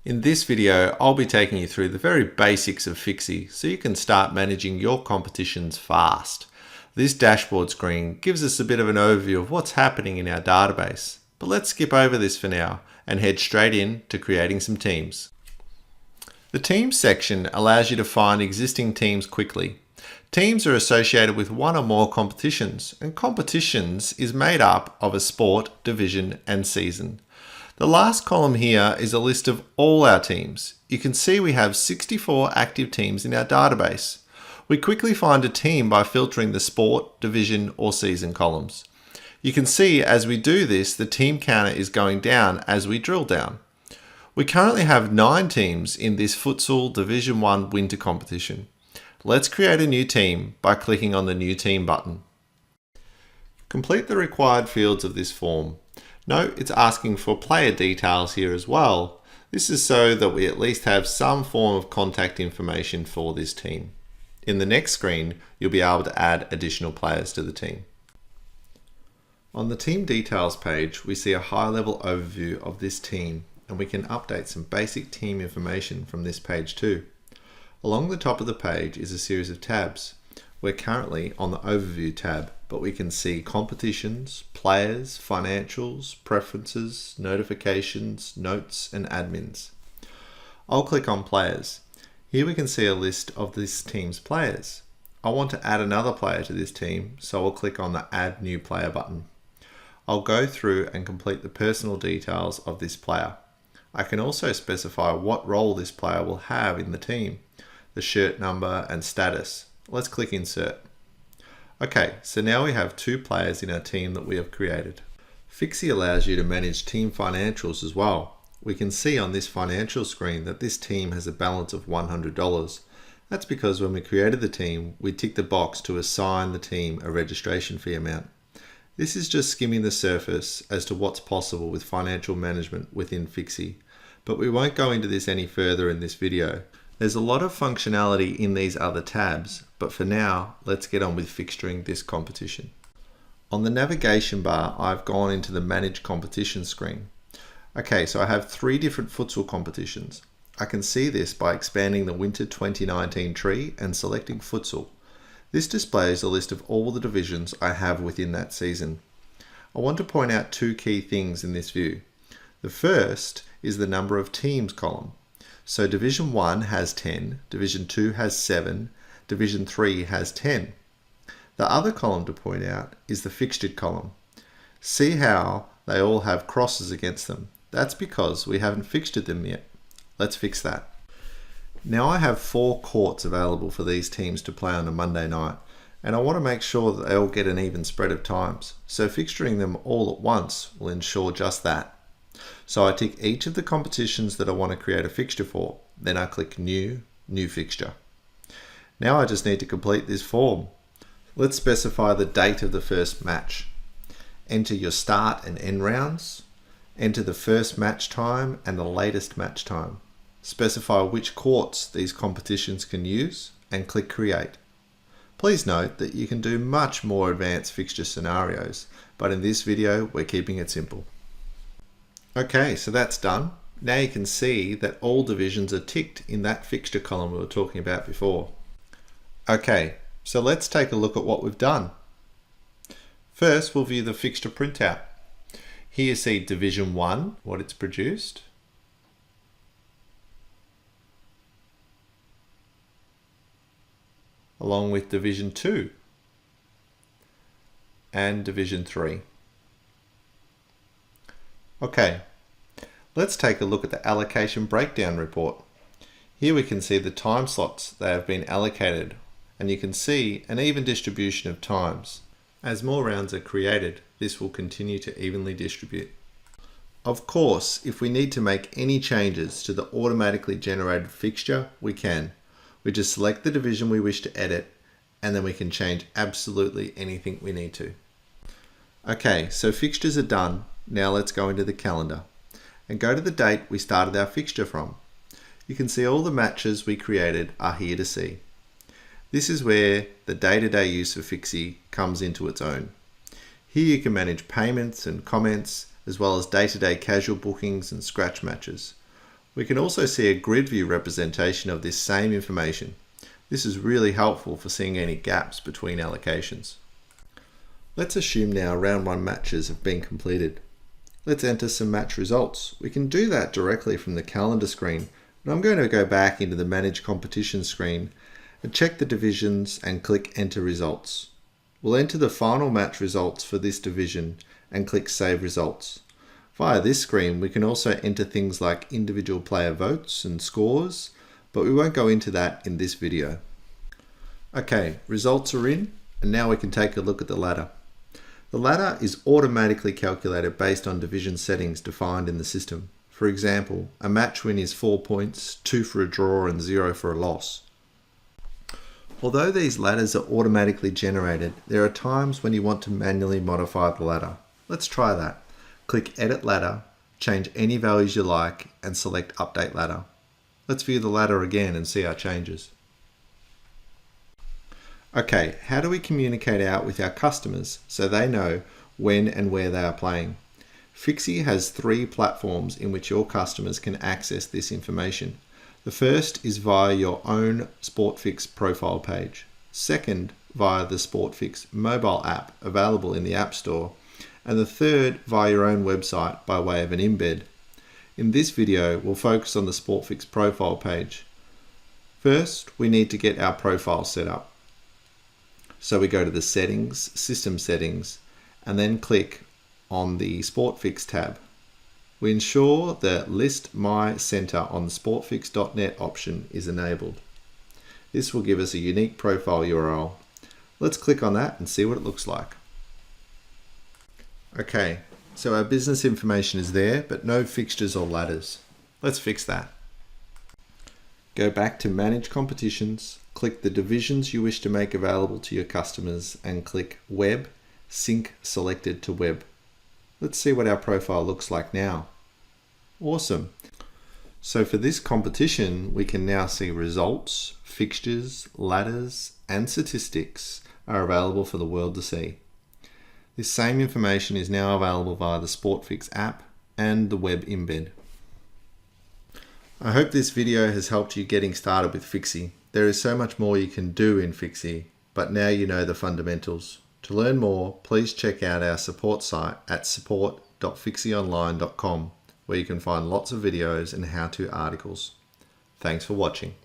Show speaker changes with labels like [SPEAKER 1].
[SPEAKER 1] In this video, I'll be taking you through the very basics of FiXi so you can start managing your competitions fast. This dashboard screen gives us a bit of an overview of what's happening in our database, but let's skip over this for now and head straight in to creating some teams. The Teams section allows you to find existing teams quickly. Teams are associated with one or more competitions, and competitions is made up of a sport, division, and season. The last column here is a list of all our teams. You can see we have 64 active teams in our database. We quickly find a team by filtering the sport, division, or season columns. You can see as we do this, the team counter is going down as we drill down. We currently have 9 teams in this futsal Division 1 winter competition. Let's create a new team by clicking on the New Team button. Complete the required fields of this form. Note it's asking for player details here as well. This is so that we at least have some form of contact information for this team. In the next screen, you'll be able to add additional players to the team. On the team details page, we see a high-level overview of this team, and we can update some basic team information from this page too. Along the top of the page is a series of tabs. We're currently on the Overview tab, but we can see competitions, players, financials, preferences, notifications, notes, and admins. I'll click on Players. Here we can see a list of this team's players. I want to add another player to this team, so I'll click on the Add New Player button. I'll go through and complete the personal details of this player. I can also specify what role this player will have in the team, the shirt number, and status. Let's click Insert. Okay, so now we have 2 players in our team that we have created. FiXi allows you to manage team financials as well. We can see on this financial screen that this team has a balance of $100. That's because when we created the team, we ticked the box to assign the team a registration fee amount. This is just skimming the surface as to what's possible with financial management within FiXi, but we won't go into this any further in this video. There's a lot of functionality in these other tabs, but for now, let's get on with fixturing this competition. On the navigation bar, I've gone into the Manage Competition screen. Okay, so I have 3 different futsal competitions. I can see this by expanding the Winter 2019 tree and selecting futsal. This displays a list of all the divisions I have within that season. I want to point out 2 key things in this view. The first is the number of teams column. So Division 1 has 10, Division 2 has 7, Division 3 has 10. The other column to point out is the fixtured column. See how they all have crosses against them. That's because we haven't fixtured them yet. Let's fix that. Now I have 4 courts available for these teams to play on a Monday night, and I want to make sure that they all get an even spread of times. So fixturing them all at once will ensure just that. So I tick each of the competitions that I want to create a fixture for. Then I click New Fixture. Now I just need to complete this form. Let's specify the date of the first match. Enter your start and end rounds. Enter the first match time and the latest match time. Specify which courts these competitions can use and click Create. Please note that you can do much more advanced fixture scenarios, but in this video we're keeping it simple. Okay, so that's done. Now you can see that all divisions are ticked in that fixture column we were talking about before. Okay, so let's take a look at what we've done. First, we'll view the fixture printout. Here you see Division 1, what it's produced. Along with Division 2 and Division 3. Okay, let's take a look at the allocation breakdown report. Here we can see the time slots that have been allocated, and you can see an even distribution of times. As more rounds are created, this will continue to evenly distribute. Of course, if we need to make any changes to the automatically generated fixture, we can. We just select the division we wish to edit, and then we can change absolutely anything we need to. Okay, so fixtures are done. Now let's go into the calendar and go to the date we started our fixture from. You can see all the matches we created are here to see. This is where the day-to-day use of FiXi comes into its own. Here you can manage payments and comments, as well as day-to-day casual bookings and scratch matches. We can also see a grid view representation of this same information. This is really helpful for seeing any gaps between allocations. Let's assume now round 1 matches have been completed. Let's enter some match results. We can do that directly from the calendar screen, but I'm going to go back into the Manage Competition screen and check the divisions and click Enter Results. We'll enter the final match results for this division and click Save Results. Via this screen, we can also enter things like individual player votes and scores, but we won't go into that in this video. Okay, results are in, and now we can take a look at the ladder. The ladder is automatically calculated based on division settings defined in the system. For example, a match win is 4 points, 2 for a draw and 0 for a loss. Although these ladders are automatically generated, there are times when you want to manually modify the ladder. Let's try that. Click Edit Ladder, change any values you like, and select Update Ladder. Let's view the ladder again and see our changes. Okay, how do we communicate out with our customers so they know when and where they are playing? FiXi has 3 platforms in which your customers can access this information. The first is via your own SportFix profile page. Second, via the SportFix mobile app available in the App Store. And the third, via your own website by way of an embed. In this video, we'll focus on the SportFix profile page. First, we need to get our profile set up. So we go to the Settings, System Settings, and then click on the SportFix tab. We ensure the List My Center on the sportfix.net option is enabled. This will give us a unique profile URL. Let's click on that and see what it looks like. Okay, so our business information is there, but no fixtures or ladders. Let's fix that. Go back to Manage Competitions, click the divisions you wish to make available to your customers and click Web, Sync Selected to Web. Let's see what our profile looks like now. Awesome. So for this competition, we can now see results, fixtures, ladders, and statistics are available for the world to see. This same information is now available via the SportFix app and the web embed. I hope this video has helped you getting started with FiXi. There is so much more you can do in FiXi, but now you know the fundamentals. To learn more, please check out our support site at support.fixionline.com, where you can find lots of videos and how-to articles. Thanks for watching.